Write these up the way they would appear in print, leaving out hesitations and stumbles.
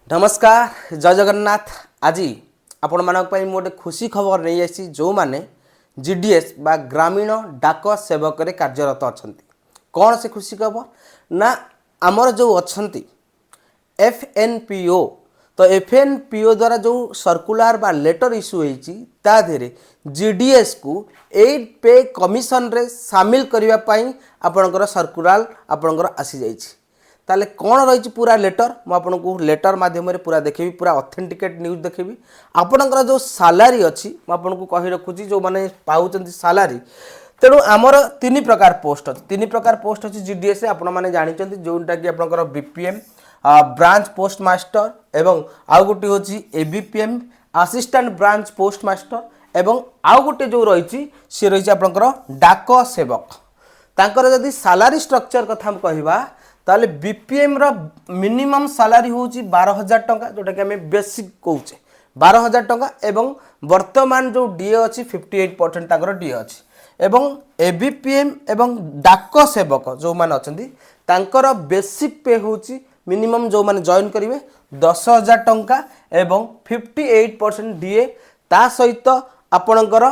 नमस्कार जय जगन्नाथ। आज आपण मानक पई मोटे खुशी खबर नहीं आसी जो माने जीडीएस बा ग्रामीण डाक सेवक रे कार्यरत अछंती। कौन से खुशी खबर ना आमर जो अछंती एफएनपीओ तो एफएनपीओ द्वारा जो सर्कुलर बा लेटर इश्यू होईची ता धेरे जीडीएस को एड पे कमिशन रे शामिल करिवा पई आपनकर सर्कुलर आपनकर आसी जाईची। ताले कौन रही पूरा लेटर मुझे लेटर माध्यम पूरा देखेबी पूरा ऑथेंटिकेट न्यूज देखेबी आपणकर जो सालारी अच्छी मुझे कही रखुची जो मैंने पाँच सालारी तेणु आमर तीन प्रकार पोस्ट अच्छी अच्छी जीडीएस आपण मैंने जानते जोटा कि आपंकर बीपीएम ब्रांच पोस्ट मास्टर एवं आउ गोटे हूँ ABPM assistant branch post master एवं आउ गोटे जो रही सी रही आपंकर डाक सेवक तांकर जदि सालारी स्ट्रक्चर कथा कहवा ताले बीपीएम रो मिनिमम सैलरी होची 12,000 टंका जोटा कि हमें बेसिक कहूचे 12,000 टंका एवं वर्तमान जो डीए अच्छी 58% ताकर डीए अच्छी एवं एबीपीएम एवं डाक सेवक जो माने अछंती तांकर बेसिक पे होची मिनिमम जो माने जॉइन करिवे 10,000 टंका एवं 58% डीए ता सहित आपणकर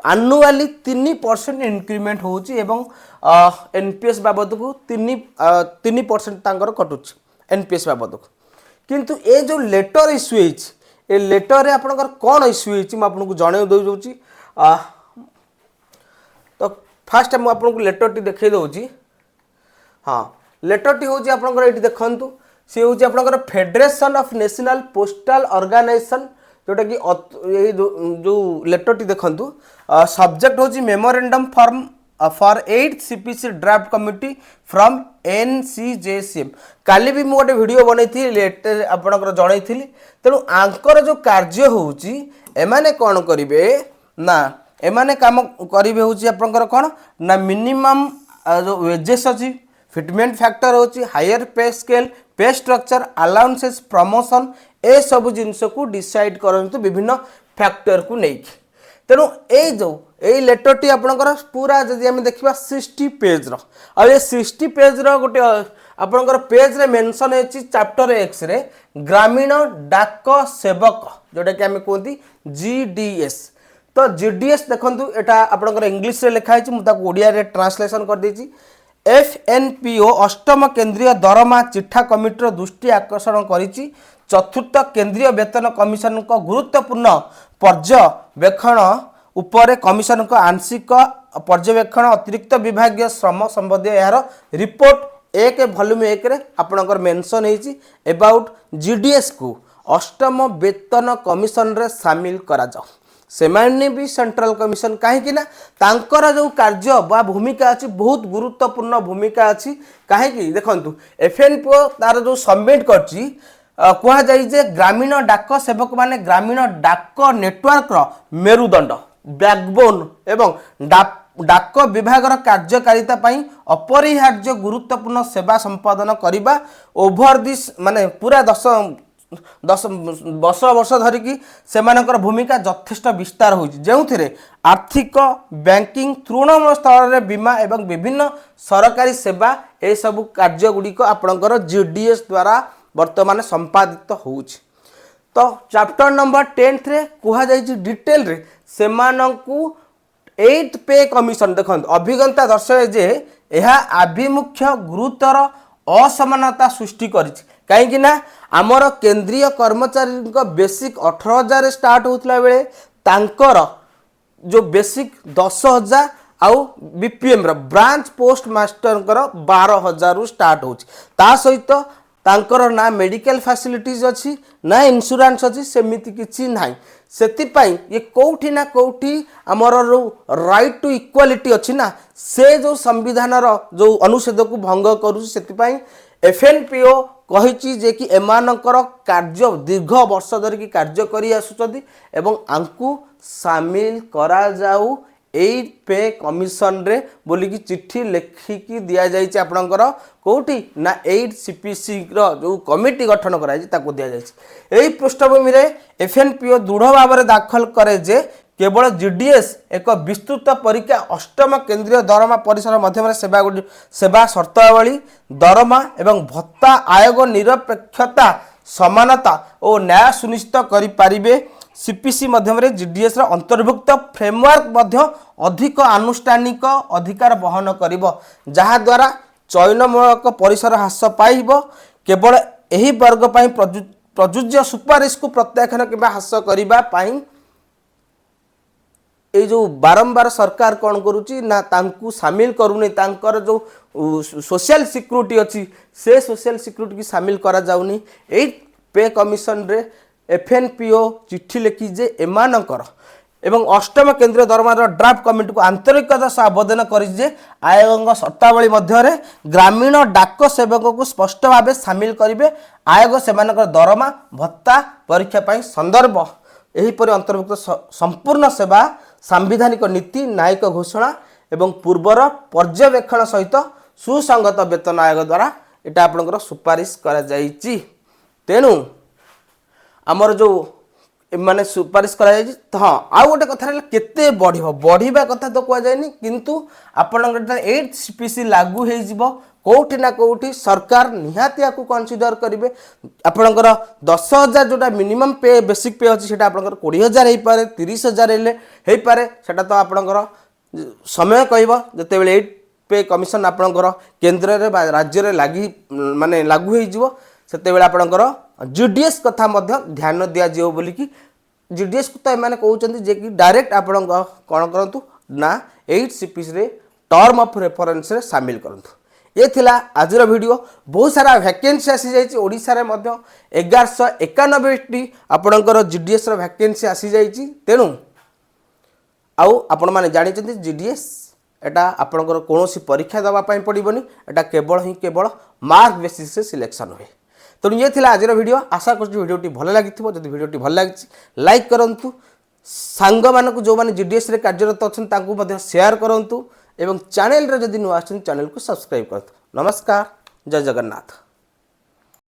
आनुआली 3% इंक्रीमेंट होची एवं एनपीएस बाबद को 3% तांकर कटुच एनपीएस बाबद को किंतु ए जो लेटर इश्यू होईची ए लेटर रे आपनकर कोन इश्यू होईची म आपनको जणे दउ जोची तो फर्स्ट हम आपनको लेटर टी देखै दउची। हां लेटर टी होची आपनकर एठी देखंतु से होची आपनकर federation of national postal organisation जोटा कि जो लेटर टी देखंतु सब्जेक्ट होची memorandum form for 8th CPC draft committee from NCJCM काली भी मोटे वीडियो बनै थी लेटर आपनकर जणै थी तेणु आंकर जो कार्य होची एमाने कोन करिवे ना एमाने काम करिवे होची आपनकर कोन ना मिनिमम जो वेजेस अछि फिटमेंट फैक्टर होची हायर पे स्केल पे स्ट्रक्चर अलाउंसेस प्रमोशन ए सब जिनस को डिसाइड करंतु विभिन्न फैक्टर को नहीं तेणु ए लेटर टी आपनकर पूरा जदि हम देखिबा 60 पेज रो आ ए 60 पेज रो गोटे आपनकर पेज रे मेंशन हेची चैप्टर एक्स रे ग्रामीण डाक सेवक जोटा कि हम कहती जीडीएस तो जीडीएस देखंतु एटा आपनकर इंग्लिश रे लिखा हेची मु ताको ओडिया रे ट्रांसलेशन कर देची एफएनपीओ अष्टम केंद्रीय दरमा चिठा कमिटी दृष्टि आकर्षण करिछि चतुर्थ केंद्रीय वेतन कमिशन को गुरुत्वपूर्ण पर्यवेक्षण उपरे कमिशन को आंशिक पर्यवेक्षण अतिरिक्त विभागीय श्रम संबंधी यार रिपोर्ट एक वॉल्यूम 1 रे आपनकर मेंशन हेछि अबाउट जीडीएस को अष्टम वेतन कमिशन रे शामिल करा जाओ से माने भी सेंट्रल कमिशन कहीं ना तांकर जो कार्य बा भूमिका अच्छी बहुत गुरुत्वपूर्ण भूमिका अच्छी कहीं देखंतु एफएनपीओ तार जो सबमिट करछि कहा जाय जे ग्रामीण डाक सेवक माने ग्रामीण डाक नेटवर्क रो मेरुदंड बैकबोन एवं डाक विभाग कार्यकारिता पई अपरिहार्य गुरुत्वपूर्ण सेवा संपादन करिबा ओभर दिस माने पूरा 10 वर्ष धरिकी सेमानकर भूमिका यथेष्ट विस्तार होइछि जेउथिरे आर्थिक बैंकिंग तृणमूल स्तर रे बीमा एवं विभिन्न सरकारी सेवा ए सब कार्य गुडी को आपनकर जीडीएस द्वारा वर्तमान संपादित होउछि। तो चैप्टर नंबर 10 रे कुहा जाइछि डिटेल रे सेमानकु 8th पे कमिशन देखंत अभिज्ञता दर्शाए जे एहा आभिमुख्य गुरुतर असमानता सृष्टि करिछि कहीं ना आमर केंद्रीय कर्मचारी बेसिक 18,000 स्टार्ट होता बेले तांकर जो बेसिक 10,000 आउ बीपीएम रो ब्रांच पोस्ट मास्टर 12,000 स्टार्ट होता सहित तांकर ना मेडिकल फैसिलिटीज अच्छी ना इंश्योरेंस अच्छी सेमिति किछि नाही सेतिपाई ये कोठी ना कोठी आमर राइट टू इक्वालिटी अच्छी ना से जो संविधान रो जो अनुच्छेद को भंग करू सेतिपाई एफएनपीओ कहिछि जे कि एमानकर कार्य दीर्घ वर्ष धरिकी कार्य करी आसुचदी एवं आंकु शामिल करा जाऊ एई पे कमिशन रे बोली कि चिट्ठी लेखिकी दिया जाइछि आपनकर कोठी ना 8 सीपीसी रो जो कमिटी गठन कराइ ताको दिया जाइछि एई पृष्ठभूमि रे एफएनपीओ दृढ़ भाव रे दाखल करे जे केवल जीडीएस एक विस्तृत परीक्षा अष्टम केंद्रीय दरमा परिसर मध्यम सेवा शर्तावली दरमा एवं भत्ता आयोग निरपेक्षता समानता और न्याय सुनिश्चित करें सीपीसी मध्यम जीडीएस अंतर्भुक्त फ्रेमवर्क अधिक आनुष्ठानिक अधिकार बहन कर जहाद्वारा चयनमूलक परिसर ह्रास पाइब केवल यही वर्ग पर प्रजुज्य सुपारिश को प्रत्याख्यान कि ह्रास करने ये जो बारंबार सरकार कौन करुच्ची ना तांकु सामिल करूनी तांकर जो सोशल सिक्योरिटी अच्छी से सोशल सिक्योरिटी की सामिल करा जाउनी ए पे कमिशन रे एफएनपीओ चिट्ठी लिखी जे एमानकर एवं अष्टम केंद्रीय दरमार ड्राफ्ट कमिटी को आंतरिकता सह आवेदन करिजे आयोग शर्तावली मध्य ग्रामीण डाक सेवक को स्पष्ट भाव सामिल करेंगे आयोग से दरमा भत्ता परीक्षा पाई संदर्भ एहीपरि अंतर्भुक्त संपूर्ण सेवा सांविधानिक नीति न्यायिक घोषणा एवं पूर्वर पर्यवेक्षण सहित सुसंगत वेतन आयोग द्वारा एटा आपनकर सुपारिश करा जाईची तेणु आमर जो माने सुपारिश करा जाईची तो हाँ आउ गोटे कथा केते बढ़िबा कथा तो कह जायनी किंतु आपनकर 8 सीपीसी लागू हे जिवो कोठी ना कोठी सरकार निहाती को कन्सिडर करेंगे आपणकर 10,000 जोटा मिनिमम पे बेसिक पे अच्छी आपंकर 20,000 हो पारे 30,000 हो पारे सेटा तो आपणकर समय कहब जिते 8 पे कमिशन आपणकर केन्द्र रे राज्य रे लागी माने लागू हो जिवो सेते बेले आपणकर जीडीएस कथा मध्य ध्यान दिया जिवो बोली कि जीडीएस को तो एमाने कहउचंती जे कि डायरेक्ट आपण कोन करंतु ना 8 सीपीसी रे टर्म ऑफ रेफरेंस रे शामिल करंतु ये थिला आजर वीडियो बहुत सारा वैकेंसी आसी जाइए ओडिशा रे मध्य 1191 आपणकर जीडीएस रो वैकेंसी आसी जाइए तेणु आउ आपण माने जानि चंती जीडीएस एटा आपणकर कोनोसी परीक्षा दवा पई पड़िबनी एटा केवल मार्क बेसिस से सिलेक्शन होए तेणु ये थिला आजर वीडियो आशा करछु वीडियोटी भल लागिथिबो जदि वीडियोटी भल लागिछि लाइक करंतु सांग मानकु जो माने जीडीएस रे कार्यरत अछन तांकु मध्य शेयर करंतु एवं चैनल रे जदि नुआ आछन चैनल को सब्सक्राइब करतु नमस्कार जय जगन्नाथ।